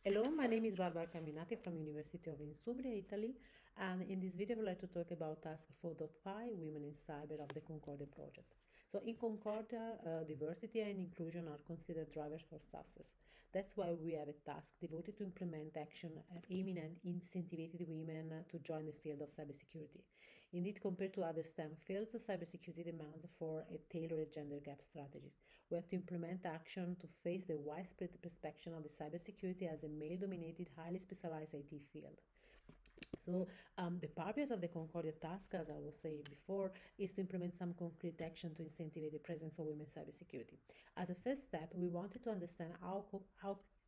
Hello, my name is Barbara Carminati from University of Insubria, Italy, and in this video I would like to talk about Task 4.5 Women in Cyber of the Concordia project. So in Concordia, diversity and inclusion are considered drivers for success. That's why we have a task devoted to implement action aiming at incentivizing women to join the field of cybersecurity. Indeed, compared to other STEM fields, cybersecurity demands for a tailored gender gap strategies. We have to implement action to face the widespread perception of the cybersecurity as a male-dominated, highly specialized IT field. So the purpose of the Concordia task, as I was saying before, is to implement some concrete action to incentivize the presence of women in cybersecurity. As a first step, we wanted to understand how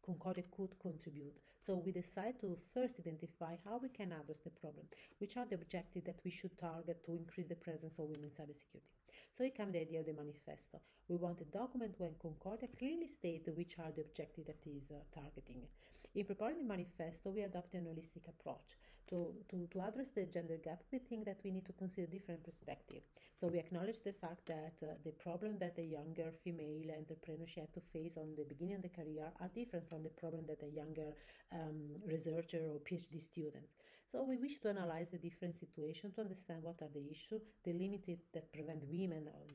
Concordia could contribute. So we decided to first identify how we can address the problem, which are the objectives that we should target to increase the presence of women in cybersecurity. So here comes the idea of the manifesto. We want a document where Concordia clearly states which are the objectives that is targeting. In preparing the manifesto, we adopted an holistic approach. To address the gender gap, we think that we need to consider different perspectives. So we acknowledge the fact that the problem that a younger female entrepreneurship had to face on the beginning of the career are different from the problem that a younger researcher or PhD student. So we wish to analyze the different situations to understand what are the issues, the limits that prevent women or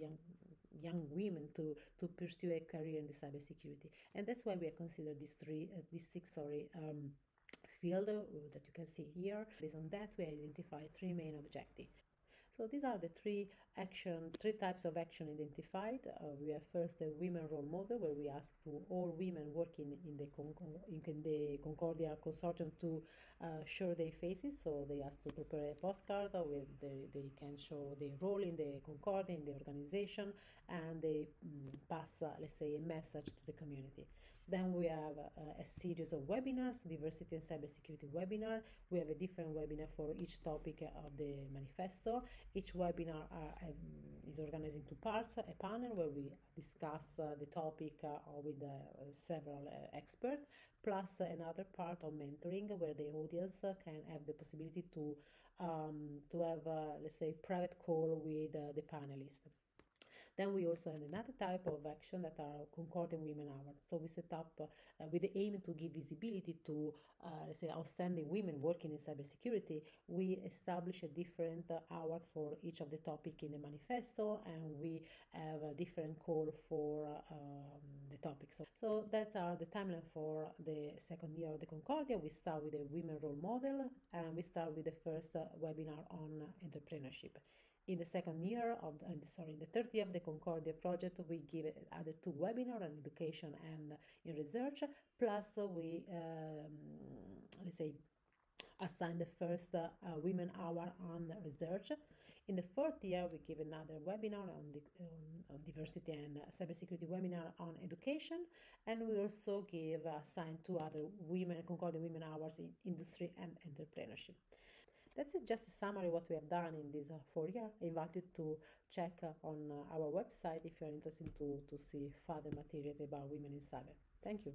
young women to pursue a career in the cybersecurity. And that's why we have considered these six field that you can see here. Based on that, we identify three main objectives. So these are the three types of action identified. We have first the women role model, where we ask to all women working in the Concordia consortium to show their faces. So they ask to prepare a postcard where they can show their role in the Concordia, in the organization, and they pass, let's say, a message to the community. Then we have a series of webinars, diversity and cybersecurity webinar. We have a different webinar for each topic of the manifesto. Each webinar is organized into parts, a panel where we discuss the topic with several experts, plus another part of mentoring where the audience can have the possibility to have, let's say, private call with the panelists. Then we also have another type of action that are Concordia Women Hours. So we set up with the aim to give visibility to, let's say, outstanding women working in cybersecurity. We establish a different hour for each of the topic in the manifesto, and we have a different call for the topics. So that's the timeline for the second year of the Concordia. We start with a women role model, and we start with the first webinar on entrepreneurship. In the second year in the third year of the Concordia project, we give other two webinars on education and in research, plus we, let's say, assign the first women hour on research. In the fourth year, we give another webinar on diversity and cybersecurity webinar on education, and we also assign two other Concordia women hours in industry and entrepreneurship. That's just a summary of what we have done in this 4 years. I invite you to check on our website if you're interested to see further materials about women in cyber. Thank you.